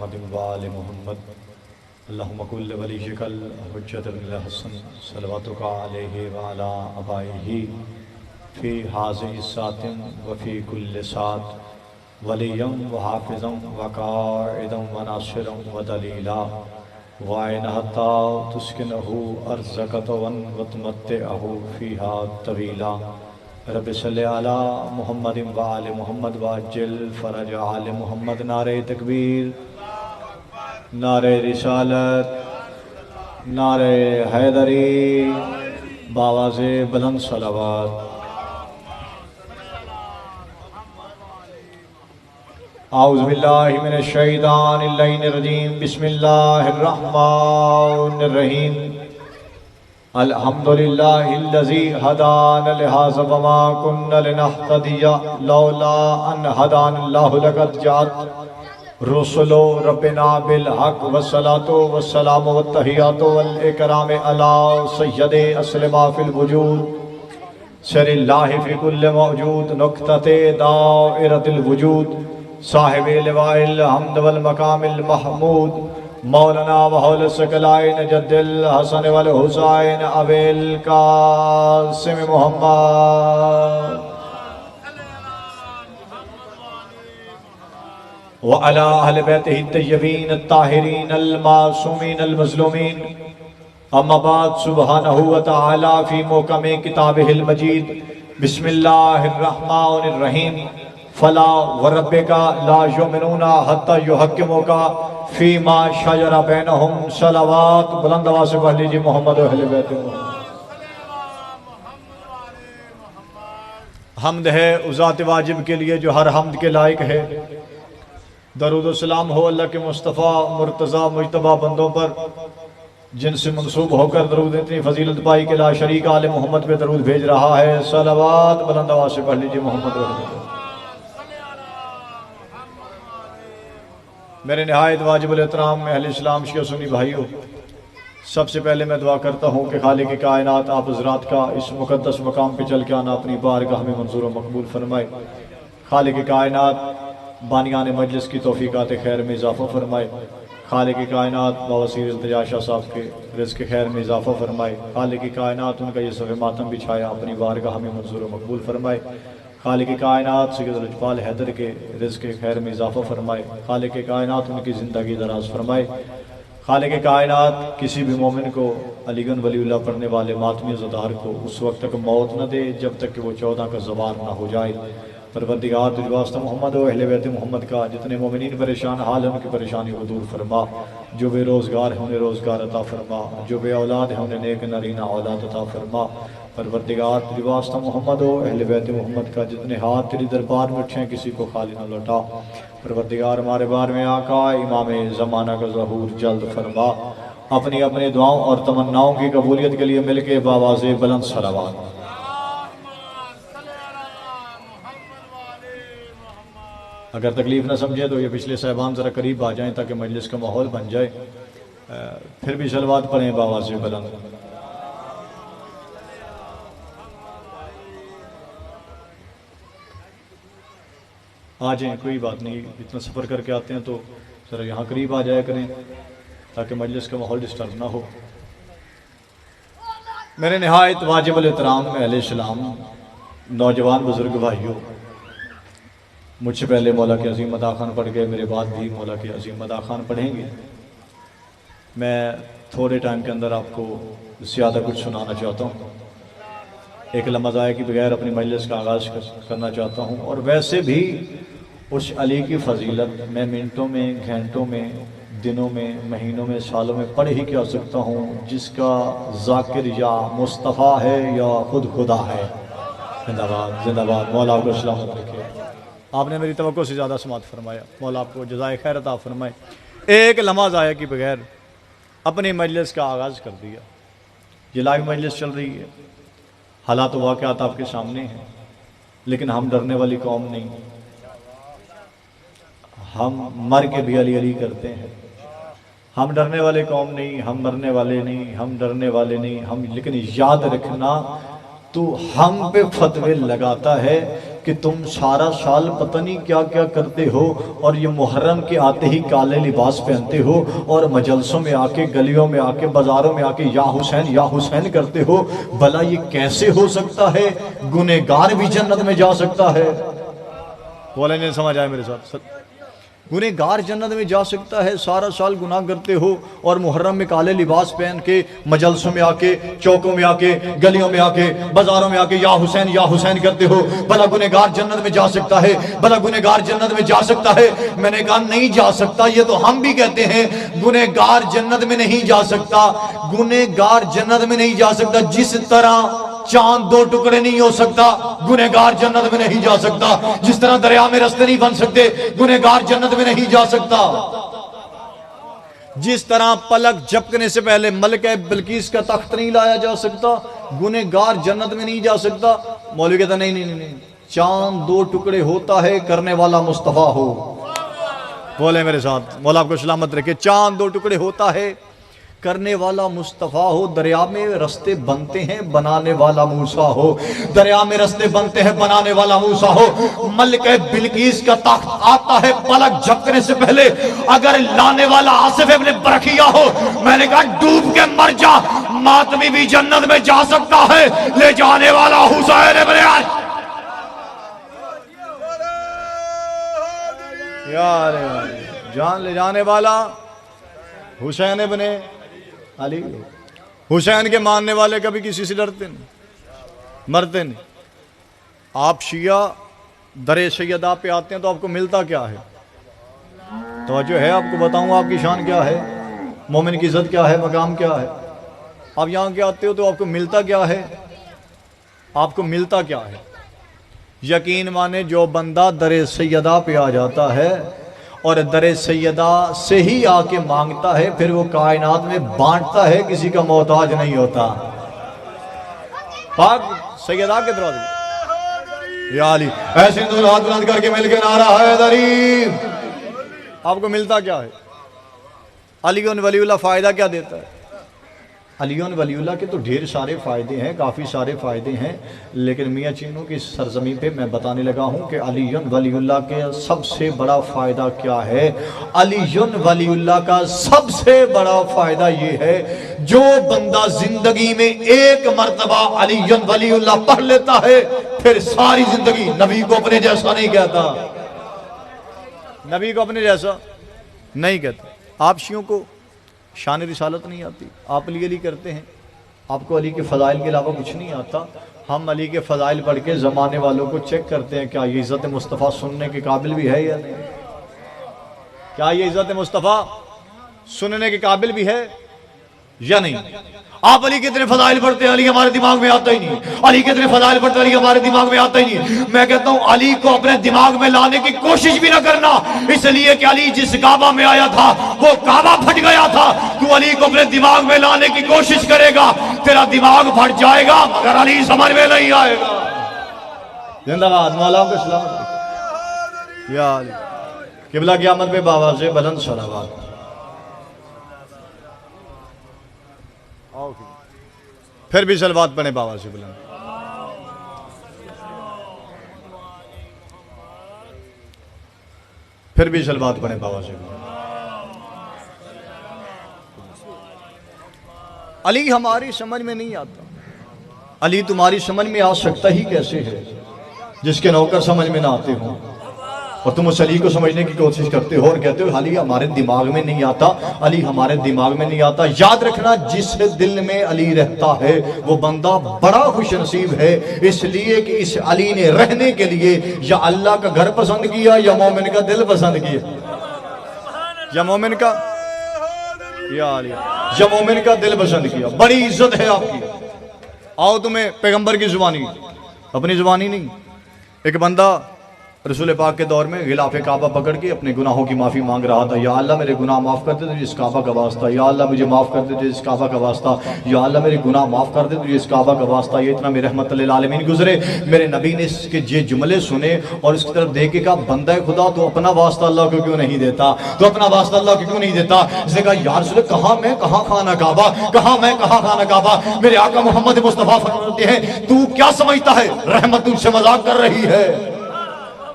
محمد وآل محمد اللہم کل ولیک الحجۃ بن الحسن صلواتک علیہ وعلی آبائہ فی حاضر ساعۃ وفی کل ساعۃ ولیا وحافظا وقائدا وناصرا ودلیلا وعین حتی تسکنہ ارضک طوعا وتمتعہ فیہا طویلا رب صلی علی محمد وآل محمد وعجل فرج آل محمد۔ نعرہ تکبیر، نعرہ رسالت، نعرہ حیدری، باواز بلند صلوات۔ اعوذ باللہ من الشیطان اللعین الرجیم، بسم اللہ الرحمن الرحیم۔ الحمدللہ الذی ہدانا لہذا وما کنا لنہتدی لولا ان ہدانا اللہ لقد جاءت رسل ربنا بالحق والصلاة والسلام والتحیات والاکرام علی سید اسلم فی الوجود سر اللہ فی کل موجود نقطۃ دائرۃ الوجود صاحب لواء الحمد والمقام المحمود مولانا وحول الثقلین جد الحسن والحسین ابی القاسم محمد وعلی اہل بیتہ الطیبین الطاہرین المعصومین المظلومین۔ اما بعد، سبحانہ وتعالی فی محکم کتابہ المجید بسم اللہ الرحمن الرحیم۔ فلا وربک لا یؤمنون حتی یحکموک فیما شجر بینہم۔ صلوات بلند آواز سے پڑھ لیجیے محمد و اہل بیت محمد۔ حمد ہے اس ذات واجب کے لیے جو ہر حمد کے لائق ہے۔ درود و سلام ہو اللہ کے مصطفیٰ مرتضیٰ مجتبیٰ بندوں پر جن سے منسوب ہو کر درود اتنی فضیلت پائی کہ لا شریک آل محمد پہ درود بھیج رہا ہے۔ صلوات بلند آواز سے پڑھ لیجیے محمد و اہل بیت۔ میرے نہایت واجب الاحترام میں اہل اسلام شیعہ سنی بھائیوں، سب سے پہلے میں دعا کرتا ہوں کہ خالق کائنات آپ حضرات کا اس مقدس مقام پہ چل کے آنا اپنی بارگاہ میں منظور و مقبول فرمائے۔ خالق کائنات بانیان مجلس کی توفیقات خیر میں اضافہ فرمائے۔ خالق کائنات بواسیر التجا شاہ صاحب کے رزق خیر میں اضافہ فرمائے۔ خالق کائنات ان کا یہ صف ماتم بچھایا اپنی بارگاہ میں منظور و مقبول فرمائے۔ خالق کائنات سید رجپال حیدر کے رزق خیر میں اضافہ فرمائے۔ خالق کائنات ان کی زندگی دراز فرمائے۔ خالق کائنات کسی بھی مومن کو علی گنج ولی اللہ پڑھنے والے ماتمی زدار کو اس وقت تک موت نہ دے جب تک کہ وہ 14 کا زوال نہ ہو جائے۔ پروردگار تجھ واسطہ محمد و اہل بیت محمد کا جتنے مومنین پریشان حال ہیں ان کی پریشانی کو دور فرما۔ جو بے روزگار ہیں انہیں روزگار عطا فرما۔ جو بے اولاد ہیں انہیں نیک نرینہ اولاد عطا فرما۔ پروردگار تجھ واسطہ محمد و اہل بیت محمد کا جتنے ہاتھ تیری دربار میں اٹھے ہیں کسی کو خالی نہ لوٹا۔ پروردگار ہمارے بار میں آقا امام زمانہ کا ظہور جلد فرما۔ اپنی اپنی دعاؤں اور تمناؤں کی قبولیت کے لیے مل کے باواز بلند صلوات۔ اگر تکلیف نہ سمجھے تو یہ پچھلے صاحبان ذرا قریب آ جائیں تاکہ مجلس کا ماحول بن جائے۔ پھر بھی صلوات پڑھیں باواز بلند۔ آ جائیں، کوئی بات نہیں، اتنا سفر کر کے آتے ہیں تو ذرا یہاں قریب آ جایا کریں تاکہ مجلس کا ماحول ڈسٹرب نہ ہو۔ میرے نہایت واجب الاحترام میں اہل اسلام نوجوان بزرگ بھائیوں، مجھ سے پہلے مولا کے عظیم مداح خان پڑھ گئے، میرے بعد بھی مولا کے عظیم مداح خان پڑھیں گے۔ میں تھوڑے ٹائم کے اندر آپ کو زیادہ کچھ سنانا چاہتا ہوں، ایک لمحہ ضائع کے بغیر اپنی مجلس کا آغاز کرنا چاہتا ہوں۔ اور ویسے بھی اس علی کی فضیلت میں منٹوں میں، گھنٹوں میں، دنوں میں، مہینوں میں، سالوں میں پڑھ ہی کیا سکتا ہوں، جس کا ذاکر یا مصطفیٰ ہے یا خود خدا ہے۔ زندہ باد، زندہ باد، مولا آپ کو سلامت رکھے۔ آپ نے میری توقع سے زیادہ سماعت فرمایا، مولا آپ کو جزائے خیر عطا فرمائے۔ ایک لمحہ ضائع کی بغیر اپنی مجلس کا آغاز کر دیا۔ یہ لائیو مجلس چل رہی ہے، حالات و واقعات آپ کے سامنے ہیں، لیکن ہم ڈرنے والی قوم نہیں، ہم مر کے بھی علی علی کرتے ہیں۔ ہم ڈرنے والے قوم نہیں، ہم مرنے والے نہیں، ہم ڈرنے والے نہیں، ہم لیکن یاد رکھنا تو ہم پہ فتوے لگاتا ہے کہ تم سارا سال پتہ نہیں کیا کیا کرتے ہو اور یہ محرم کے آتے ہی کالے لباس پہنتے ہو اور مجلسوں میں آ کے گلیوں میں آ کے بازاروں میں آ کے یا حسین کرتے ہو، بھلا یہ کیسے ہو سکتا ہے؟ گنہگار بھی جنت میں جا سکتا ہے؟ بولے نہیں سمجھ آئے میرے ساتھ؟ گنہگار جنت میں جا سکتا ہے؟ سارا سال گناہ کرتے ہو اور محرم میں کالے لباس پہن کے مجلسوں میں آ کے چوکوں میں آ کے گلیوں میں آ کے بازاروں میں آ کے یا حسین کرتے ہو، بھلا گنہگار جنت میں جا سکتا ہے؟ بھلا گنہگار جنت میں جا سکتا ہے؟ میں نے کہا نہیں جا سکتا۔ یہ تو ہم بھی کہتے ہیں گنہگار جنت میں نہیں جا سکتا، گنہگار جنت میں نہیں جا سکتا۔ جس طرح چاند دو ٹکڑے نہیں ہو سکتا، گنہگار جنت میں نہیں جا سکتا۔ جس طرح دریا میں رستے نہیں بن سکتے، گنہگار جنت میں نہیں جا سکتا۔ جس طرح پلک جھپکنے سے پہلے ملکہ بلقیس کا تخت نہیں لایا جا سکتا، گنہگار جنت میں نہیں جا سکتا۔ مولوی کہتا نہیں، چاند دو ٹکڑے ہوتا ہے کرنے والا مصطفیٰ ہو۔ بولے میرے ساتھ، مولا آپ کو سلامت رکھے۔ چاند دو ٹکڑے ہوتا ہے کرنے والا مصطفیٰ ہو۔ دریا میں رستے بنتے ہیں بنانے والا موسیٰ ہو، دریا میں رستے بنتے ہیں بنانے والا موسیٰ ہو۔ ملکہ بلقیس کا تخت آتا ہے پلک جھپکنے سے پہلے، اگر لانے والا آصف ابن برکیہ ہو، میں نے کہا ڈوب کے مر جا، ماتمی بھی جنت میں جا سکتا ہے، لے جانے والا حسین ابن علی۔ یار جان لے جانے والا حسین ابن علی۔ حسین کے ماننے والے کبھی کسی سے ڈرتے نہیں، مرتے نہیں۔ آپ شیعہ در سیدہ پہ آتے ہیں تو آپ کو ملتا کیا ہے؟ توجہ ہے؟ آپ کو بتاؤں آپ کی شان کیا ہے، مومن کی عزت کیا ہے، مقام کیا ہے۔ آپ یہاں کے آتے ہو تو آپ کو ملتا کیا ہے؟ آپ کو ملتا کیا ہے؟ یقین مانے جو بندہ در سیدہ پہ آ جاتا ہے اور در سیدہ سے ہی آ کے مانگتا ہے، پھر وہ کائنات میں بانٹتا ہے، کسی کا محتاج نہیں ہوتا۔ پاک سیدہ کے دروازے یا علی، ایسے دونوں ہاتھ بلند کر کے مل کے نعرہ حیدری۔ آپ کو ملتا کیا ہے؟ علی ولی اللہ فائدہ کیا دیتا ہے؟ علی ولی اللہ کے تو ڈھیر سارے فائدے ہیں، کافی سارے فائدے ہیں، لیکن میاں چینوں کی سرزمین پہ میں بتانے لگا ہوں کہ علی ولی اللہ کے سب سے بڑا فائدہ کیا ہے۔ علی ولی اللہ کا سب سے بڑا فائدہ یہ ہے، جو بندہ زندگی میں ایک مرتبہ علی ولی اللہ پڑھ لیتا ہے، پھر ساری زندگی نبی کو اپنے جیسا نہیں کہتا، نبی کو اپنے جیسا نہیں کہتا۔ آپ شیعوں کو شان رسالت نہیں آتی، آپ علی کرتے ہیں، آپ کو علی کے فضائل کے علاوہ کچھ نہیں آتا۔ ہم علی کے فضائل پڑھ کے زمانے والوں کو چیک کرتے ہیں، کیا یہ عزت مصطفیٰ سننے کے قابل بھی ہے یا نہیں؟ کیا یہ عزت مصطفیٰ سننے کے قابل بھی ہے یا نہیں؟ آپ علی کتنے فضائل پڑھتے ہیں، علی ہمارے دماغ میں آتا ہی نہیں۔ علی کتنے فضائل پڑھتے ہیں، علی ہمارے دماغ میں آتا ہی نہیں۔ میں کہتا ہوں علی کو اپنے دماغ میں لانے کی کوشش بھی نہ کرنا، اس لیے کہ علی جس کعبہ میں آیا تھا وہ کعبہ پھٹ گیا تھا۔ تو علی کو اپنے دماغ میں لانے کی کوشش کرے گا، تیرا دماغ پھٹ جائے گا مگر علی سمجھ میں نہیں آئے گا۔ زندہ باد، مولا کو سلام یا علی۔ قبلہ قیامت پہ بابا سے بلند صلوات۔ پھر بھی صلوات پڑھیں بابا سے بلند۔ پھر بھی صلوات پڑھیں بابا سے بلند۔ علی ہماری سمجھ میں نہیں آتا، علی تمہاری سمجھ میں آ سکتا ہی کیسے ہے جس کے نوکر سمجھ میں نہ آتے ہوں، اور تم اس علی کو سمجھنے کی کوشش کرتے ہو اور کہتے ہو علی ہمارے دماغ میں نہیں آتا، علی ہمارے دماغ میں نہیں آتا۔ یاد رکھنا، جس دل میں علی رہتا ہے وہ بندہ بڑا خوش نصیب ہے، اس لیے کہ اس علی نے رہنے کے لیے یا اللہ کا گھر پسند کیا یا مومن کا دل پسند کیا، یا مومن کا یا علی یا مومن کا دل پسند کیا۔ بڑی عزت ہے آپ کی۔ آؤ تمہیں پیغمبر کی زبانی، اپنی زبانی نہیں۔ ایک بندہ رسول پاک کے دور میں غلاف کعبہ پکڑ کے اپنے گناہوں کی معافی مانگ رہا تھا، یا اللہ میرے گناہ معاف کر دے تجھے اس کعبہ کا واسطہ، یا اللہ مجھے معاف کر دے تجھے اس کعبہ کا واسطہ، یا اللہ میرے گناہ معاف کر دے تجھے اس کعبہ کا واسطہ۔ یہ اتنا میں رحمت للعالمین گزرے، میرے نبی نے اس کے یہ جملے سنے اور اس کی طرف دیکھ کے کہا بندہ خدا تو اپنا واسطہ اللہ کو کیوں نہیں دیتا، تو اپنا واسطہ اللہ کو کیوں نہیں دیتا؟ اس نے کہا یا رسول اللہ، کہاں میں کہاں خانہ کعبہ، کہاں میں کہاں خانہ کعبہ۔ میرے آقا محمد مصطفیٰ فرماتے ہیں تو کیا سمجھتا ہے رحمت تجھ سے مذاق کر رہی ہے؟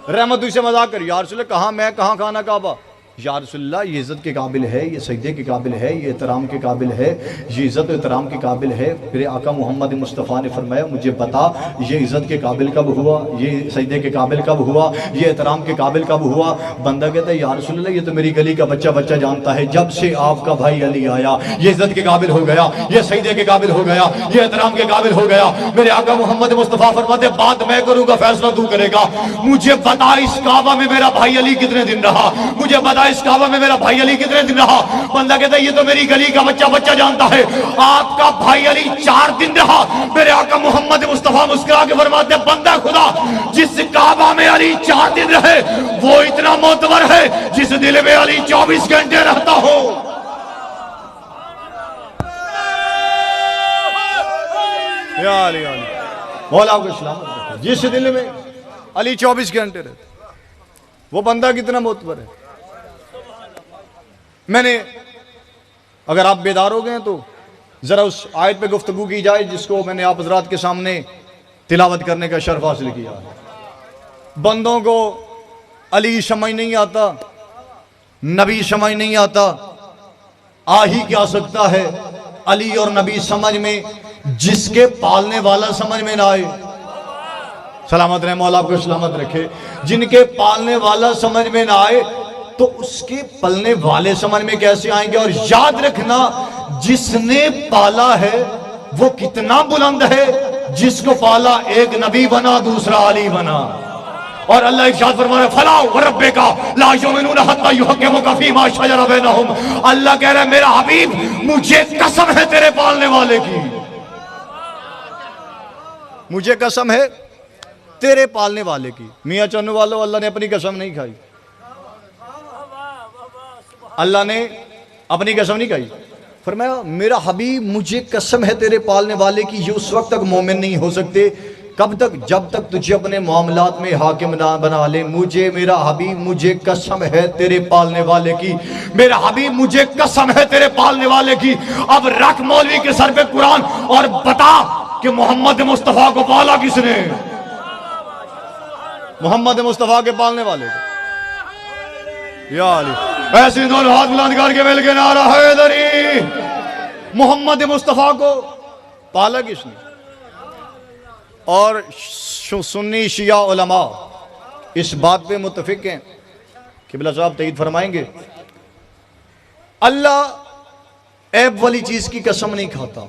رحمت سے مذاق کر، یا رسول اللہ کہاں میں کہاں کھانا کعبہ؟ یا رسول اللہ یہ عزت کے قابل ہے، یہ سجدے کے قابل ہے، یہ احترام کے قابل ہے، یہ عزت و احترام کے قابل ہے۔ میرے آقا محمد مصطفیٰ نے فرمایا مجھے بتا یہ عزت کے قابل کب ہوا، یہ سجدے کے قابل کب ہوا، یہ احترام کے قابل کب ہوا؟ بندہ کہتا ہے یا رسول اللہ یہ تو میری گلی کا بچہ جانتا ہے، جب سے آپ کا بھائی علی آیا یہ عزت کے قابل ہو گیا، یہ سجدے کے قابل ہو گیا، یہ احترام کے قابل ہو گیا۔ میرے آقا محمد مصطفیٰ فرماتے بات میں کروں گا فیصلہ تو کرے گا، مجھے بتا اس کعبہ میں میرا بھائی علی کتنے دن رہا، مجھے بتا اس کعبہ میں میرا بھائی علی کتنے دن رہا؟ بندہ کہتا ہے یہ تو میری گلی کا بچہ جانتا ہے، آپ کا بھائی علی 4 دن رہا۔ میرے آقا محمد مصطفیٰ مسکرا کے فرماتے ہیں بندہ خدا جس کعبہ میں علی 4 دن رہے وہ اتنا معتبر ہے جس دل میں علی 24 گھنٹے رہتا ہو۔ یا علی مولا کو سلامت رکھے، جس دل میں علی 24 گھنٹے رہتا وہ بندہ کتنا معتبر ہے۔ میں نے اگر آپ بیدار ہو گئے تو ذرا اس آیت پہ گفتگو کی جائے جس کو میں نے آپ حضرات کے سامنے تلاوت کرنے کا شرف حاصل کیا۔ بندوں کو علی سمجھ نہیں آتا، نبی سمجھ نہیں آتا، آ ہی کیا سکتا ہے علی اور نبی سمجھ میں جس کے پالنے والا سمجھ میں نہ آئے۔ سلامت رہے مولا آپ کو سلامت رکھے۔ جن کے پالنے والا سمجھ میں نہ آئے تو اس کے پلنے والے سمجھ میں کیسے آئیں گے؟ اور یاد رکھنا جس نے پالا ہے وہ کتنا بلند ہے، جس کو پالا ایک نبی بنا دوسرا علی بنا۔ اور اللہ ارشاد فرما رہا ہے فَلَا وَرَبِّكَ لَا يُؤْمِنُونَ حَتَّى يُحَكِّمُوكَ فِي مَا شَجَرَ بَيْنَهُمْ۔ اللہ کہہ رہا ہے میرا حبیب مجھے قسم ہے تیرے پالنے والے کی، مجھے قسم ہے تیرے پالنے والے کی۔ میاں چنو والوں اللہ نے اپنی قسم نہیں کھائی، اللہ نے اپنی قسم نہیں کہی، فرمایا میرا حبیب مجھے قسم ہے تیرے پالنے والے کی یہ اس وقت تک مومن نہیں ہو سکتے، کب تک؟ جب تک تجھے اپنے معاملات میں حاکم نہ بنا لے۔ مجھے میرا حبیب مجھے قسم ہے تیرے پالنے والے کی، میرا حبیب مجھے قسم ہے تیرے پالنے والے کی۔ اب رکھ مولوی کے سر پہ قرآن اور بتا کہ محمد مصطفیٰ کو پالا کس نے؟ محمد مصطفیٰ کے پالنے والے کو۔ یا علی ایسے دونوں ہاتھ بلند کر کے مل کے نعرہ حیدری، محمد مصطفیٰ کو پالا کس نے؟ اور سنی شیعہ علماء اس بات پہ متفق ہیں، قبلہ صاحب تائید فرمائیں گے، اللہ عیب والی چیز کی قسم نہیں کھاتا۔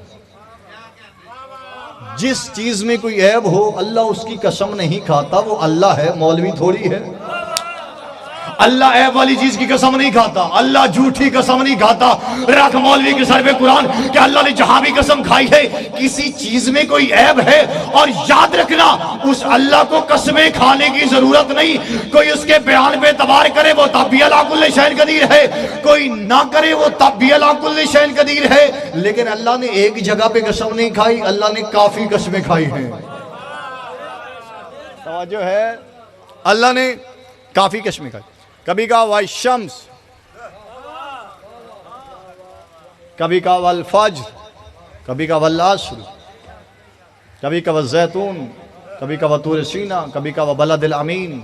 جس چیز میں کوئی عیب ہو اللہ اس کی قسم نہیں کھاتا، وہ اللہ ہے، مولوی تھوڑی ہے۔ اللہ عیب والی چیز کی قسم نہیں کھاتا، اللہ جھوٹی قسم نہیں کھاتا۔ رکھ مولوی کے سر پہ قرآن کہ اللہ نے جہاں بھی قسم کھائی ہے کسی چیز میں کوئی عیب ہے، اور یاد رکھنا اس اللہ کو قسمیں کھانے کی ضرورت نہیں۔ کوئی اس کے بیان پہ اعتبار کرے وہ تب بھی علی کل شیء قدیر ہے، کوئی نہ کرے وہ تب بھی علی کل شیء قدیر ہے، لیکن اللہ نے ایک جگہ پہ قسم نہیں کھائی، اللہ نے کافی قسمیں کھائی ہیں۔ توجہ ہے، اللہ نے کافی قسمیں کھائی۔ کبھی کہا والشمس، کبھی کہا والفجر، کبھی کہا والعصر، کبھی کہا والزیتون، کبھی کہا والطور سینا، کبھی کہا والبلد الامین،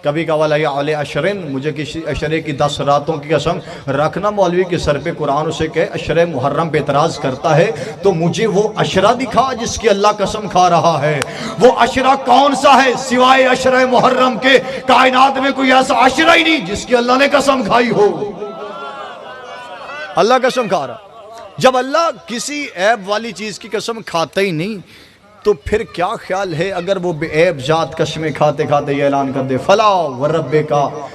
کبھی کہا ولیال عشرن، مجھے کسی عشرے کی 10 راتوں کی قسم۔ رکھنا مولوی کے سر پہ قرآن اسے کہ عشرے محرم پہ اعتراض کرتا ہے تو مجھے وہ عشرہ دکھا جس کی اللہ قسم کھا رہا ہے۔ وہ عشرہ کون سا ہے سوائے عشرے محرم کے؟ کائنات میں کوئی ایسا عشرہ ہی نہیں جس کی اللہ نے قسم کھائی ہو۔ اللہ قسم کھا رہا۔ جب اللہ کسی عیب والی چیز کی قسم کھاتا ہی نہیں تو پھر کیا خیال ہے اگر وہ بے عیب ذات قسمیں کھاتے کھاتے یہ اعلان کر دے فلا وربک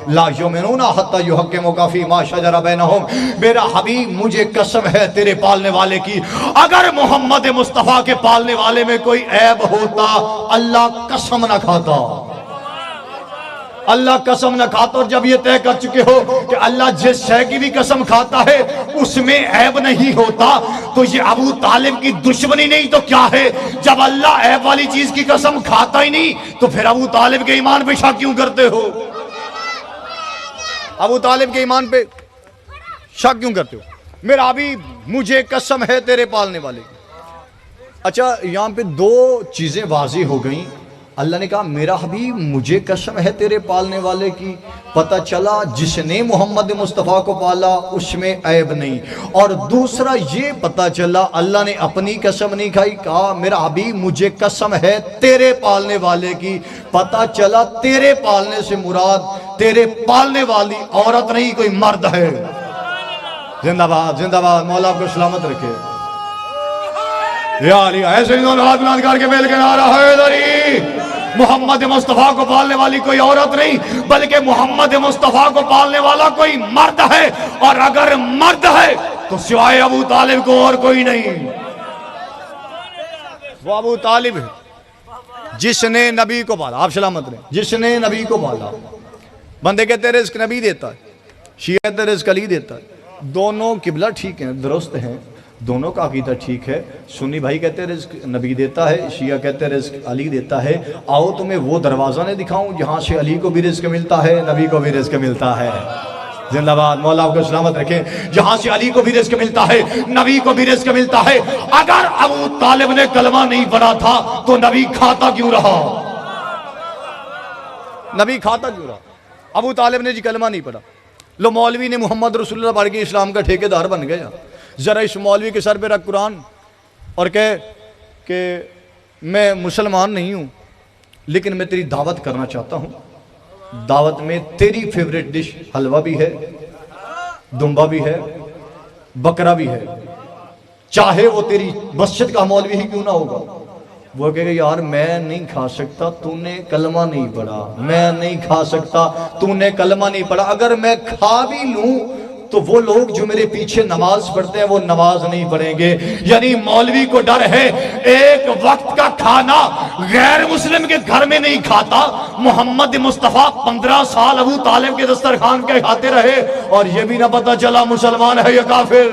لا یؤمنون حتی یحکموک فی ما شجر بینہم، میرا حبیب مجھے قسم ہے تیرے پالنے والے کی، اگر محمد مصطفیٰ کے پالنے والے میں کوئی عیب ہوتا اللہ قسم نہ کھاتا، اللہ قسم نہ کھاتا۔ اور جب یہ طے کر چکے ہو کہ اللہ جس شے کی بھی قسم کھاتا ہے اس میں عیب نہیں ہوتا تو یہ ابو طالب کی دشمنی نہیں تو کیا ہے؟ جب اللہ عیب والی چیز کی قسم کھاتا ہی نہیں تو پھر ابو طالب کے ایمان پہ شک کیوں کرتے ہو؟ ابو طالب کے ایمان پہ شک کیوں کرتے ہو؟ میرا حبیب مجھے قسم ہے تیرے پالنے والے کی۔ اچھا یہاں پہ 2 چیزیں واضح ہو گئیں، اللہ نے کہا میرا حبیب مجھے قسم ہے تیرے پالنے والے کی، پتہ چلا جس نے محمد مصطفیٰ کو پالا اس میں عیب نہیں۔ اور دوسرا یہ پتہ چلا اللہ نے اپنی قسم نہیں کھائی، کہا میرا حبیب مجھے قسم ہے تیرے پالنے والے کی، پتہ چلا تیرے پالنے سے مراد تیرے پالنے والی عورت نہیں کوئی مرد ہے۔ زندہ باد زندہ باد، مولا آپ کو سلامت رکھے۔ یا علی ایسے ہی دونوں ہاتھ بلند کر کے بیل کے نعرہ حیدری، محمد مصطفیٰ کو پالنے والی کوئی عورت نہیں بلکہ محمد مصطفیٰ کو پالنے والا کوئی مرد ہے، اور اگر مرد ہے تو سوائے ابو طالب کو اور کوئی نہیں۔ وہ ابو طالب ہے جس نے نبی کو پالا، آپ سلامت رہیں، جس نے نبی کو پالا۔ بندے کہتے ہیں رزق نبی دیتا ہے، شیعہ کہتے ہیں رزق علی دیتا ہے، دونوں قبلہ ٹھیک ہیں، درست ہیں، دونوں کا عقیدہ ٹھیک ہے۔ سنی بھائی کہتے ہیں رزق نبی دیتا ہے، شیعہ کہتے ہیں رزق علی دیتا ہے۔ آؤ تمہیں وہ دروازہ نہیں دکھاؤں جہاں سے علی کو بھی رزق ملتا ہے، نبی کو بھی رزق ملتا ہے۔ زندہ باد، مولا آپ کو سلامت رکھیں۔ جہاں سے علی کو بھی رزق ملتا ہے، نبی کو بھی رزق ملتا ہے۔ اگر ابو طالب نے کلمہ نہیں پڑھا تھا تو نبی کھاتا کیوں رہا؟ نبی کھاتا کیوں رہا؟ ابو طالب نے جی کلمہ نہیں پڑھا، لو مولوی نے محمد رسول اللہ پڑھ کے اسلام کا ٹھیکیدار بن گیا۔ ذرا اس مولوی کے سر پہ رکھ قرآن اور کہے کہ میں مسلمان نہیں ہوں لیکن میں تیری دعوت کرنا چاہتا ہوں، دعوت میں تیری فیوریٹ ڈش حلوہ بھی ہے، دمبا بھی ہے، بکرا بھی ہے، چاہے وہ تیری مسجد کا مولوی ہی کیوں نہ ہوگا۔ وہ کہے گا یار میں نہیں کھا سکتا، تو نے کلمہ نہیں پڑھا، میں نہیں کھا سکتا، تو نے کلمہ نہیں پڑھا، اگر میں کھا بھی لوں تو وہ لوگ جو میرے پیچھے نماز پڑھتے ہیں وہ نماز نہیں پڑھیں گے۔ یعنی مولوی کو ڈر ہے ایک وقت کا کھانا غیر مسلم کے گھر میں نہیں کھاتا۔ محمد مصطفیٰ 15 سال ابو طالب کے دسترخوان کے کھاتے رہے اور یہ بھی نہ پتا چلا مسلمان ہے یا کافر،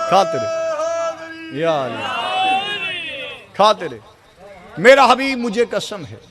کھاتے رہے، یا علی کھاتے رہے۔ میرا حبیب مجھے قسم ہے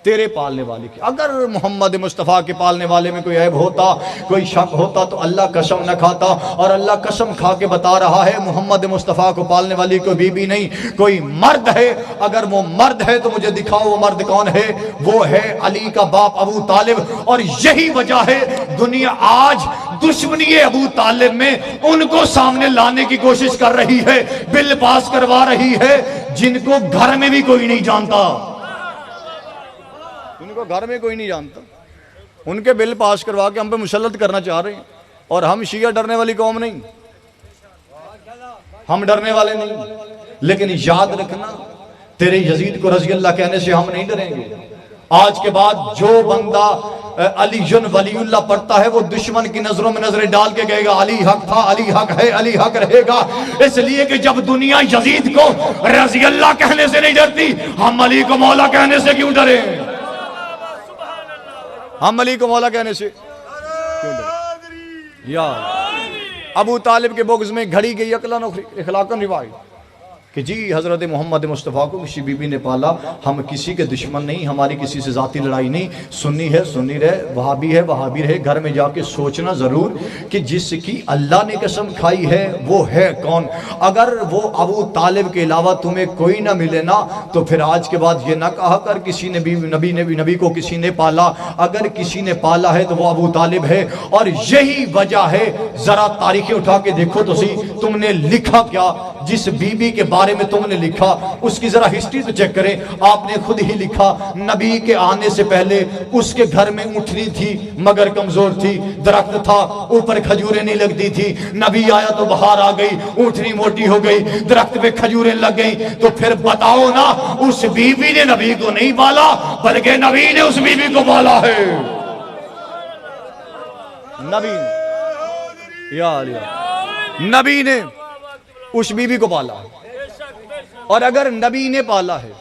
تیرے پالنے والے کی، اگر محمد مصطفیٰ کے پالنے والے میں کوئی عیب ہوتا، کوئی شک ہوتا تو اللہ قسم نہ کھاتا، اور اللہ قسم کھا کے بتا رہا ہے محمد مصطفیٰ کو پالنے والی کوئی بی بی نہیں، کوئی مرد ہے۔ اگر وہ مرد ہے تو مجھے دکھاؤ وہ مرد کون ہے؟ وہ ہے علی کا باپ ابو طالب۔ اور یہی وجہ ہے دنیا آج دشمنی ابو طالب میں ان کو سامنے لانے کی کوشش کر رہی ہے، بل پاس کروا رہی ہے جن کو گھر میں بھی کوئی نہیں جانتا، ان کو گھر میں کوئی نہیں جانتا، ان کے بل پاس کروا کے ہم پہ مسلط کرنا چاہ رہے ہیں۔ اور ہم شیعہ ڈرنے والی قوم نہیں، ہم ڈرنے والے نہیں، لیکن یاد رکھنا تیرے یزید کو رضی اللہ کہنے سے ہم نہیں ڈریں گے۔ آج کے بعد جو بندہ علی ولی اللہ پڑھتا ہے وہ دشمن کی نظروں میں نظریں ڈال کے کہے گا علی حق تھا، علی حق ہے، علی حق رہے گا، اس لیے کہ جب دنیا یزید کو رضی اللہ کہنے سے نہیں ڈرتی، ہم علی کو مولا کہنے سے کیوں ڈریں؟ ہم علی کو مولا کہنے سے کیوں ڈریں؟ یا ابو طالب کے بغض میں گھڑی گئی عقلاً اخلاقاً روایت کہ جی حضرت محمد مصطفیٰ کو کسی بی بی نے پالا، ہم کسی کے دشمن نہیں، ہماری کسی سے ذاتی لڑائی نہیں، سنی ہے سنی رہے، وہابی ہے وہابی رہے، گھر میں جا کے سوچنا ضرور کہ جس کی اللہ نے قسم کھائی ہے وہ ہے کون۔ اگر وہ ابو طالب کے علاوہ تمہیں کوئی نہ ملے نا تو پھر آج کے بعد یہ نہ کہا کر کسی نے بھی نبی کو کسی نے پالا، اگر کسی نے پالا ہے تو وہ ابو طالب ہے۔ اور یہی وجہ ہے، ذرا تاریخیں اٹھا کے دیکھو تو سی تم نے لکھا کیا، جس بی بی کے بارے میں تم نے لکھا اس کی ذرا ہسٹری تو چیک کریں۔ آپ نے خود ہی لکھا نبی کے آنے سے پہلے اس کے گھر میں اونٹنی تھی مگر کمزور تھی، درخت تھا اوپر کھجوریں نہیں لگتی تھی، نبی آیا تو بہار آ گئی، اونٹنی موٹی ہو گئی، درخت پہ کھجوریں لگ گئیں۔ تو پھر بتاؤ نا اس بی بی نے نبی کو نہیں پالا بلکہ نبی نے اس بی بی کو پالا ہے۔ نبی نے اس بی بی کو پالا، اور اگر نبی نے پالا ہے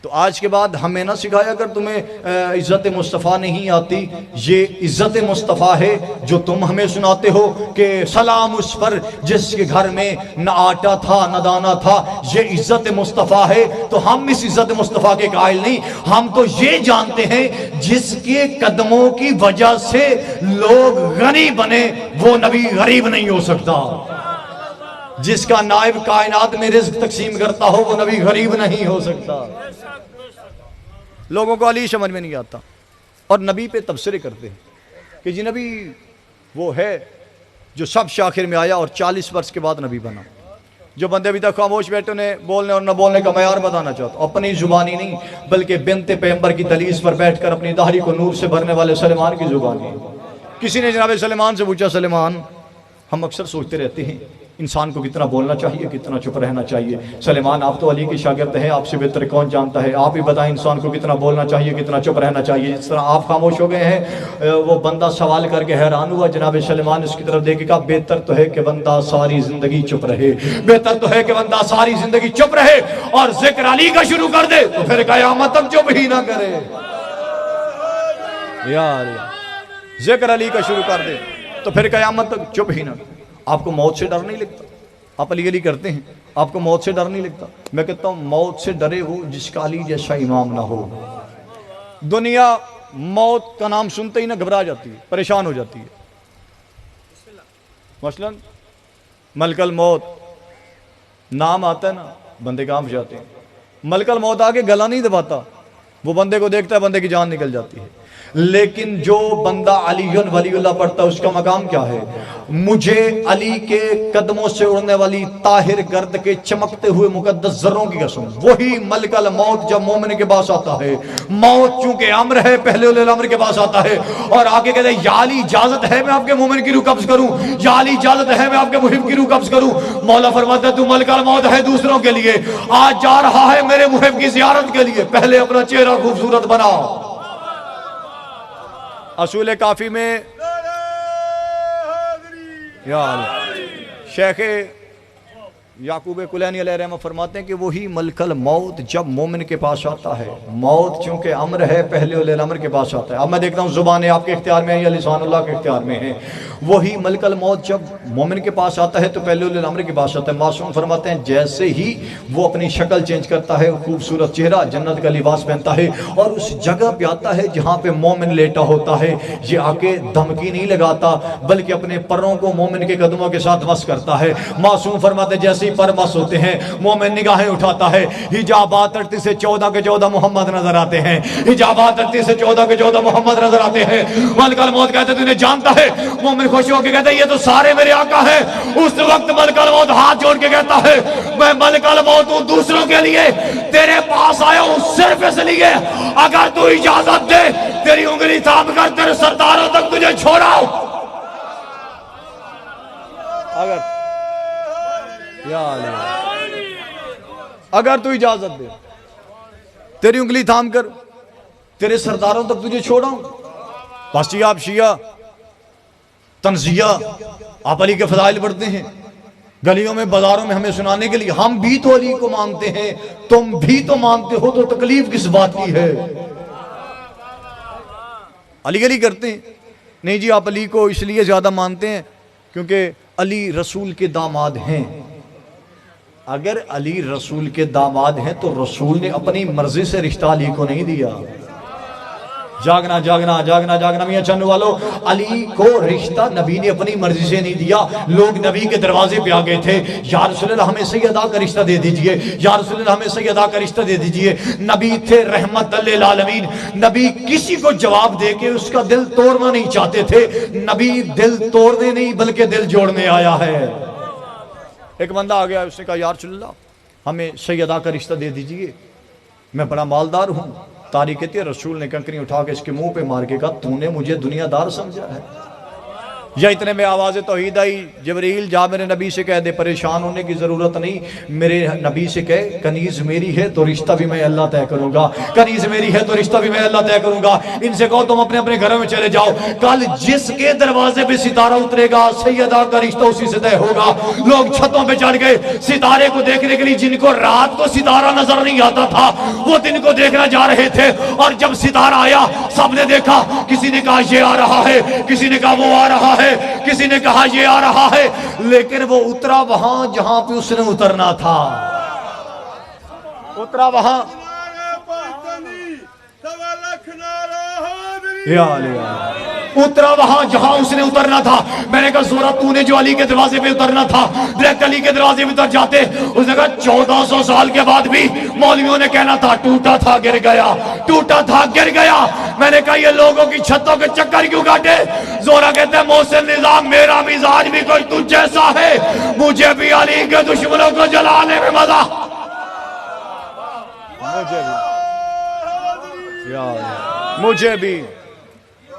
تو آج کے بعد ہمیں نہ سکھایا اگر تمہیں عزت مصطفیٰ نہیں آتی، یہ عزت مصطفیٰ ہے جو تم ہمیں سناتے ہو کہ سلام اس پر جس کے گھر میں نہ آٹا تھا نہ دانا تھا، یہ عزت مصطفیٰ ہے۔ تو ہم اس عزت مصطفیٰ کے قائل نہیں، ہم تو یہ جانتے ہیں جس کے قدموں کی وجہ سے لوگ غنی بنے وہ نبی غریب نہیں ہو سکتا، جس کا نائب کائنات میں رزق تقسیم کرتا ہو وہ نبی غریب نہیں ہو سکتا۔ لوگوں کو علی سمجھ میں نہیں آتا اور نبی پہ تبصرے کرتے ہیں کہ جی نبی وہ ہے جو سب سے آخر میں آیا اور 40 برس کے بعد نبی بنا۔ جو بندے ابھی تک خاموش بیٹھے انہیں بولنے اور نہ بولنے کا معیار بتانا چاہتا ہوں، اپنی زبانی نہیں بلکہ بنت پیغمبر کی دہلیز پر بیٹھ کر اپنی داڑھی کو نور سے بھرنے والے سلیمان کی زبانی۔ کسی نے جناب سلیمان سے پوچھا، سلیمان ہم اکثر سوچتے رہتے ہیں انسان کو کتنا بولنا چاہیے کتنا چپ رہنا چاہیے۔ سلیمان آپ تو علی کے شاگرد ہیں، آپ سے بہتر کون جانتا ہے، آپ ہی بتائیں انسان کو کتنا بولنا چاہیے کتنا چپ رہنا چاہیے۔ جس طرح آپ خاموش ہو گئے ہیں وہ بندہ سوال کر کے حیران ہوا، جناب سلیمان اس کی طرف دیکھ کے کہا بہتر تو ہے کہ بندہ ساری زندگی چپ رہے، بہتر تو ہے کہ بندہ ساری زندگی چپ رہے اور ذکر علی کا شروع کر دے تو پھر قیامت تک چپ ہی نہ کرے۔ یار ذکر علی کا شروع کر دے تو پھر قیامت تک چپ ہی نہ کرے۔ آپ کو موت سے ڈر نہیں لگتا؟ آپ علی کرتے ہیں، آپ کو موت سے ڈر نہیں لگتا؟ میں کہتا ہوں موت سے ڈرے وہ جس کا علی جیسا امام نہ ہو۔ دنیا موت کا نام سنتے ہی نہ گھبرا جاتی ہے، پریشان ہو جاتی ہے۔ مثلا ملک الموت نام آتا ہے نا بندے کام ہو جاتے ہیں۔ ملک الموت آگے گلا نہیں دباتا، وہ بندے کو دیکھتا ہے بندے کی جان نکل جاتی ہے۔ لیکن جو بندہ علی ولی اللہ پڑھتا ہے اس کا مقام کیا ہے؟ مجھے علی کے قدموں سے اڑنے والی طاہر گرد کے چمکتے ہوئے مقدس ذروں کی قسم، وہی ملک الموت جب مومن کے پاس آتا ہے، موت چونکہ امر ہے پہلے اولی الامر کے پاس آتا ہے اور آگے کہتے ہیں یا علی اجازت ہے میں آپ کے مومن کی روح قبض کروں، یا علی اجازت ہے میں آپ کے محب کی روح قبض کروں۔ مولا فرماتا ہے تو ملک الموت ہے دوسروں کے لیے، آج جا رہا ہے میرے محب کی زیارت کے لیے، پہلے اپنا چہرہ خوبصورت بنا۔ اصول کافی میں شیخ یعقوب کلینی علیہ رحمہ فرماتے ہیں کہ وہی ملک الموت جب مومن کے پاس آتا ہے، موت چونکہ امر ہے پہلے اولی الامر کے پاس آتا ہے۔ اب میں دیکھتا ہوں زبانیں آپ کے اختیار میں ہیں یا لسان اللہ کے اختیار میں ہیں۔ وہی ملک الموت جب مومن کے پاس آتا ہے تو پہلے اولی الامر کے پاس آتا ہے۔ معصوم فرماتے ہیں جیسے ہی وہ اپنی شکل چینج کرتا ہے، خوبصورت چہرہ جنت کا لباس پہنتا ہے اور اس جگہ پہ آتا ہے جہاں پہ مومن لیٹا ہوتا ہے، یہ آ کے دھمکی نہیں لگاتا بلکہ اپنے پروں کو مومن کے قدموں کے ساتھ مس کرتا ہے۔ معصوم فرماتے ہیں جیسے پر مس ہوتے ہیں مومن نگاہیں اٹھاتا ہے، حجابات 38 سے 14 کے 14 محمد نظر آتے ہیں، حجابات 38 سے 14 کے 14 محمد نظر آتے ہیں۔ ملک الموت کہتے تجھے جانتا ہے، مومن خوش ہو کے کہتے ہیں یہ تو سارے میرے آقا ہیں۔ اس وقت ملک الموت ہاتھ جوڑ کے کہتا ہے میں ملک الموت ہوں دوسروں کے لیے، تیرے پاس آیا ہوں صرف اس لیے اگر تو اجازت دے تیری انگلی تھام کر تیرے سرداروں تک تجھے چھوڑاؤں۔ اگر تو اجازت دے تیری انگلی تھام کر تیرے سرداروں تک تجھے چھوڑاؤں۔ بس یہ آپ شیعہ تنزیہ آپ علی کے فضائل پڑھتے ہیں گلیوں میں بازاروں میں ہمیں سنانے کے لیے، ہم بھی تو علی کو مانتے ہیں تم بھی تو مانتے ہو، تو تکلیف کس بات کی ہے؟ علی کرتے ہیں نہیں جی آپ علی کو اس لیے زیادہ مانتے ہیں کیونکہ علی رسول کے داماد ہیں۔ اگر علی رسول کے داماد ہیں تو رسول نے اپنی مرضی سے رشتہ علی کو نہیں دیا۔ جاگنا جاگنا جاگنا جاگنا میاں چنو والو، علی کو رشتہ نبی نے اپنی مرضی سے نہیں دیا۔ لوگ نبی کے دروازے پہ آگئے تھے، یا رسول اللہ ہمیں سیدہ کا رشتہ دے دیجئے، یا رسول اللہ ہمیں سیدہ کا رشتہ دے دیجئے۔ نبی تھے رحمت للعالمین، نبی کسی کو جواب دے کے اس کا دل توڑنا نہیں چاہتے تھے، نبی دل توڑنے نہیں بلکہ دل جوڑنے آیا ہے۔ ایک بندہ آ گیا، اس نے کہا یا رسول اللہ ہمیں سیدہ کا رشتہ دے دیجئے، میں بڑا مالدار ہوں۔ تاریخ کہتی ہے رسول نے کنکری اٹھا کے اس کے منہ پہ مار کے کہا تو نے مجھے دنیا دار سمجھا ہے؟ یا اتنے میں آواز توحید آئی، جبریل جا میرے نبی سے کہہ دے پریشان ہونے کی ضرورت نہیں، میرے نبی سے کہے کنیز میری ہے تو رشتہ بھی میں اللہ طے کروں گا، کنیز میری ہے تو رشتہ بھی میں اللہ طے کروں گا۔ ان سے کہو تم اپنے اپنے گھروں میں چلے جاؤ، کل جس کے دروازے پہ ستارہ اترے گا سیدہ کا رشتہ اسی سے طے ہوگا۔ لوگ چھتوں پہ چڑھ گئے ستارے کو دیکھنے کے لیے، جن کو رات کو ستارہ نظر نہیں آتا تھا وہ دن کو دیکھنا جا رہے تھے، اور جب ستارہ آیا سب نے دیکھا، کسی نے کہا یہ آ رہا ہے، کسی نے کہا وہ آ رہا ہے، کسی نے کہا یہ آ رہا ہے، لیکن وہ اترا وہاں جہاں پہ اس نے اترنا تھا، اترا وہاں۔ یا علی اترا وہاں جہاں اس نے اترنا تھا. میں نے کہا زورا تو نے جو علی کے دروازے پہ اترنا تھا ڈائریکٹ علی کے دروازے پہ اتر جاتے. اس نے کہا 1400 سال کے بعد بھی مولویوں نے کہنا تھا ٹوٹا تھا گر گیا, ٹوٹا تھا گر گیا. میں نے کہا یہ لوگوں کی چھتوں کے چکر کیوں کاٹے؟ زورا کہتے ہیں محسن نظام میرا مزاج بھی کوئی تجھ جیسا ہے, مجھے بھی علی کے دشمنوں کو جلانے میں مزہ, مجھے بھی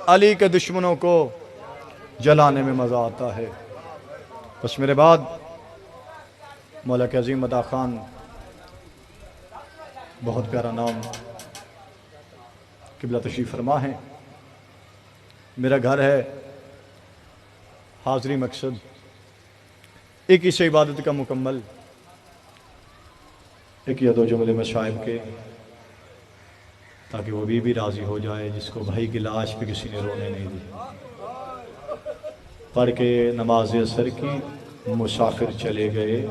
علی کے دشمنوں کو جلانے میں مزہ آتا ہے. بس میرے بعد مولا کے عظیم عطا خان, بہت پیارا نام, قبلہ تشریف فرما ہے. میرا گھر ہے حاضری مقصد, ایک ہی سے عبادت کا مکمل, ایک یا دو جملے مشائب کے, تاکہ وہ بھی راضی ہو جائے جس کو بھائی کی لاش پہ کسی نے رونے نہیں دی. پڑھ کے نماز عصر کی مسافر چلے گئے,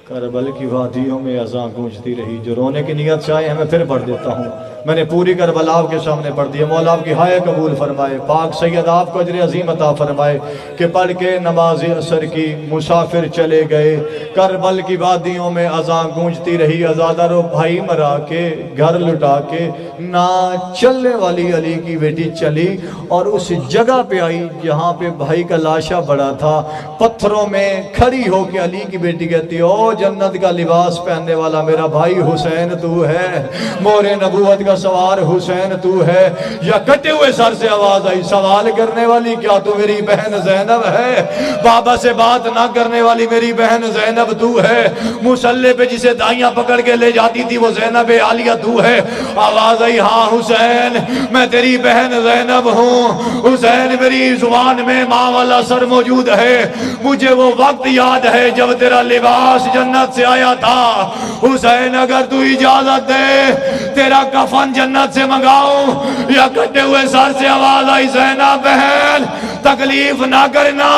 کربل کی وادیوں میں اذان گونجتی رہی. جو رونے کی نیت سے آئے ہیں میں پھر پڑھ دیتا ہوں, میں نے پوری کربلا آپ کے سامنے پڑھ دی. مولا آپ کی ہائے قبول فرمائے, پاک سید آپ کو اجر عظیم عطا فرمائے کہ پڑھ کے نماز عصر کی مسافر چلے گئے, کربل کی وادیوں میں اذان گونجتی رہی. ازادارو بھائی مرا کے گھر لٹا کے نہ چلنے والی علی کی بیٹی چلی اور اس جگہ پہ آئی جہاں پہ بھائی کا لاشا بڑا تھا. پتھروں میں کھڑی ہو کے علی کی بیٹی کہتی او جنت کا لباس پہننے والا میرا بھائی حسین تو ہے, مور نبوت کا سوار حسین تو ہے. یا کٹے ہوئے سر سے آواز آئی, سوال کرنے والی کیا تو میری بہن زینب ہے؟ بابا سے بات نہ کرنے والی میری بہن زینب تو ہے. مصلے پہ جسے دائیاں پکڑ کے لے جاتی تھی وہ زینب عالیہ تو ہے. آواز آئی ہاں حسین میں تیری بہن زینب ہوں. حسین میری زبان میں ماں والا سر موجود ہے. مجھے وہ وقت یاد ہے جب تیرا لباس جنت سے آیا تھا. حسین اگر تو اجازت دے تیرا کفن جنت سے منگاؤں. یا کٹے ہوئے سر سے آواز آئی زینب بہن تکلیف نہ کرنا,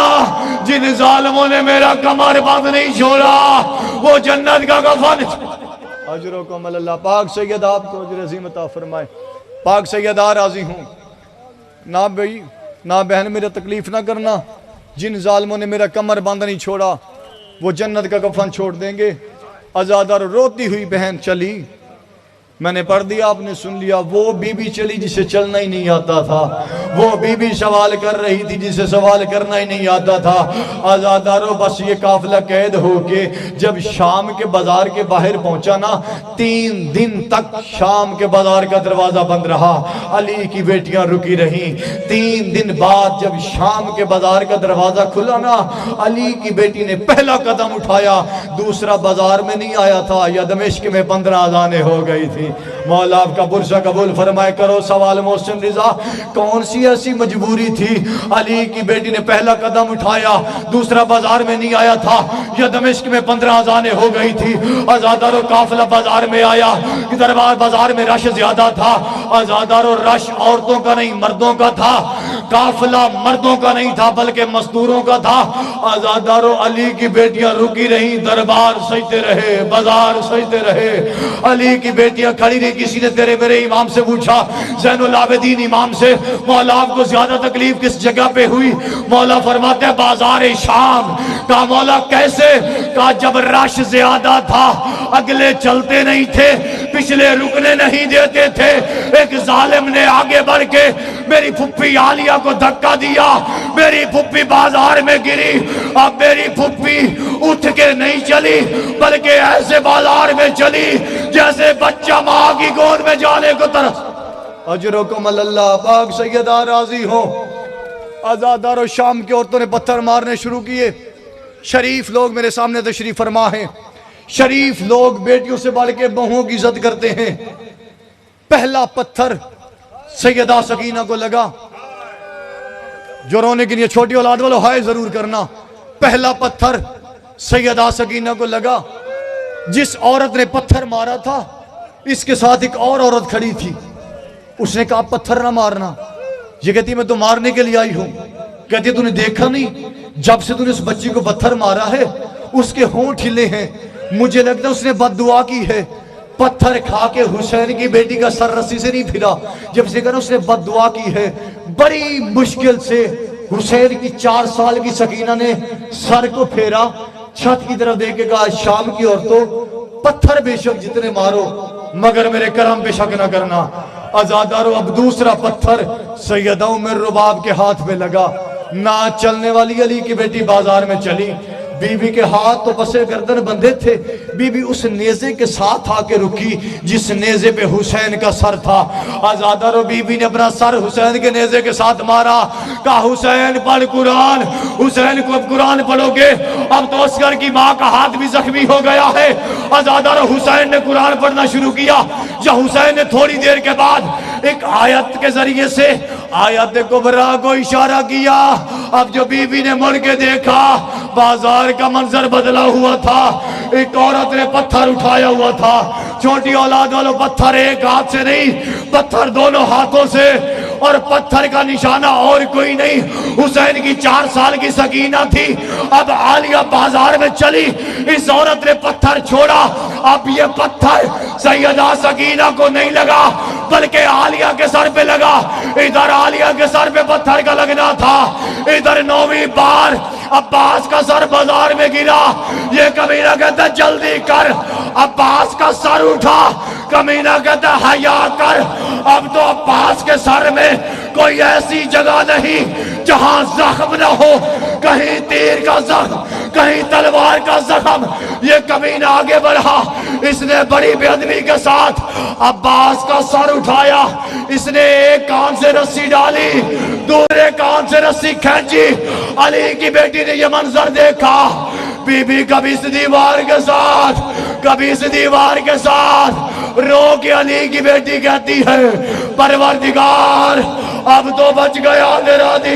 جن ظالموں نے میرا کمر بند نہیں چھوڑا وہ جنت کا کفن. اجرکم اللہ. پاک سید آپ کو اجر عظیم عطا فرمائے. پاک سید راضی ہوں. نہ بھائی نہ بہن میرا تکلیف نہ کرنا, جن ظالموں نے میرا کمر بند نہیں چھوڑا وہ جنت کا کفن چھوڑ دیں گے. ازادار روتی ہوئی بہن چلی, میں نے پڑھ دیا آپ نے سن لیا. وہ بی بی چلی جسے چلنا ہی نہیں آتا تھا, وہ بی بی سوال کر رہی تھی جسے سوال کرنا ہی نہیں آتا تھا. آزادارو بس یہ قافلہ قید ہو کے جب شام کے بازار کے باہر پہنچا نا, 3 دن تک شام کے بازار کا دروازہ بند رہا. علی کی بیٹیاں رکی رہیں. 3 دن بعد جب شام کے بازار کا دروازہ کھلا نا, علی کی بیٹی نے پہلا قدم اٹھایا, دوسرا بازار میں نہیں آیا تھا, یا دمشق میں 15 اذانیں ہو گئی تھی. مولا آپ کا برسہ قبول فرمائے. کرو سوال محسن رضا, کون سی ایسی مجبوری تھی علی کی بیٹی نے پہلا قدم اٹھایا, دوسرا بازار میں نہیں آیا تھا, یا دمشق میں 15 اذانیں ہو گئی تھی. آزادارو قافلہ بازار میں آیا, دربار بازار میں رش زیادہ تھا. آزادارو رش عورتوں کا نہیں مردوں کا تھا, قافلہ مردوں کا نہیں تھا بلکہ مزدوروں کا تھا. آزادارو علی کی بیٹیاں رکی رہیں, دربار سجتے رہے, بازار سجتے رہے. علی کی بیٹیاں کھڑی رہی. کسی نے تیرے میرے امام سے پوچھا, زین العابدین امام سے, مولا آپ کو زیادہ تکلیف کس جگہ پہ ہوئی؟ مولا فرماتے ہیں بازار شام. کہا مولا کیسے؟ کہا جب رش زیادہ تھا اگلے چلتے نہیں تھے, پچھلے رکنے نہیں دیتے تھے. ایک ظالم نے آگے بڑھ کے میری پھپھی عالیہ کو دھکا دیا, میری پھپھی بازار میں گری. اب میری پھپھی اٹھ کے نہیں چلی بلکہ ایسے بازار میں چلی جیسے بچہ ماں کی گود میں جانے کو طرف. اجرکم اللہ. پاک سیدہ راضی ہوں. آزادارو شام کی عورتوں نے پتھر مارنے شروع کیے. شریف لوگ میرے سامنے تشریف فرما ہیں. شریف لوگ بیٹیوں سے بڑھ کے بہوؤں کی عزت کرتے ہیں. پہلا پتھر سیدہ سکینہ کو لگا. جو رونے کے لیے چھوٹی اولاد والوں ہائے ضرور کرنا. پہلا پتھر سیدہ سکینہ کو لگا. جس عورت نے پتھر مارا تھا اس کے ساتھ ایک اور عورت کھڑی تھی. اس نے کہا پتھر نہ مارنا. یہ کہتی میں تو مارنے کے لیے آئی ہوں. کہتی تو نے دیکھا نہیں جب سے تو نے اس بچی کو پتھر مارا ہے اس کے ہونٹ ہلے ہیں, مجھے لگتا ہے اس نے بد دعا کی ہے. پتھر کھا کے حسین کی بیٹی کا سر رسی سے نہیں پھرا. جب سے کہا اس نے بد دعا کی ہے. بڑی مشکل سے حسین کی 4 سال کی سکینہ نے سر کو پھیرا، چھت کی طرف دیکھ کے کہا شام کی عورتوں پتھر بے شک جتنے مارو مگر میرے کرم بے شک نہ کرنا۔ آزادارو اب دوسرا پتھر سیدہ ام رباب کے ہاتھ میں لگا۔ نہ چلنے والی علی کی بیٹی بازار میں چلی، بی بی کے ہاتھ تو بسے گردن بندھے تھے، بی بی اس نیزے کے ساتھ آ کے رکی جس نیزے پہ حسین کا سر تھا۔ آزادارو بی بی نے اپنا سر حسین کے نیزے کے ساتھ مارا، کہا حسین پڑھ قرآن، حسین کو اب قرآن پڑھو گے۔ اب تو عسکر کی ماں کا ہاتھ بھی زخمی ہو گیا ہے۔ آزادارو حسین نے قرآن پڑھنا شروع کیا۔ جب حسین نے تھوڑی دیر کے بعد ایک آیت کے ذریعے سے آیت کبریٰ کو اشارہ کیا، اب جو بی بی نے مڑ کے دیکھا بازار کا منظر بدلا ہوا تھا۔ ایک عورت نے پتھر اٹھایا ہوا تھا، چھوٹی اولاد والوں پتھر ایک ہاتھ سے نہیں، پتھر دونوں ہاتھوں سے، اور پتھر کا نشانہ اور کوئی نہیں، حسین کی 4 سال کی سکینہ تھی۔ اب عالیہ بازار میں چلی، اس عورت نے پتھر چھوڑا، اب یہ پتھر سیدہ سکینہ کو نہیں لگا بلکہ عالیہ کے سر پہ لگا۔ ادھر عالیہ کے سر پہ پتھر کا لگنا تھا، ادھر 9ویں بار عباس کا سر بازار میں گرا۔ یہ کمینہ کہتا جلدی کر، عباس کا سر اٹھا، کمینہ کہتا حیا کر۔ اب تو عباس کے سر میں کوئی ایسی جگہ نہیں جہاں زخم نہ ہو، کہیں تیر کا زخم، کہیں تلوار کا زخم۔ یہ کمینہ آگے بڑھا، اس نے بڑی بے ادبی کے ساتھ عباس کا سر اٹھایا، اس نے ایک کان سے رسی ڈالی، دوسرے کان سے رسی کھینچی۔ علی کی بیٹی نے یہ منظر دیکھا، بی بی کبھی اس دیوار کے ساتھ، کبھی اس دیوار کے ساتھ رو کے علی کی بیٹی کہتی ہے پروردگار اب تو بچ گیا میرا دی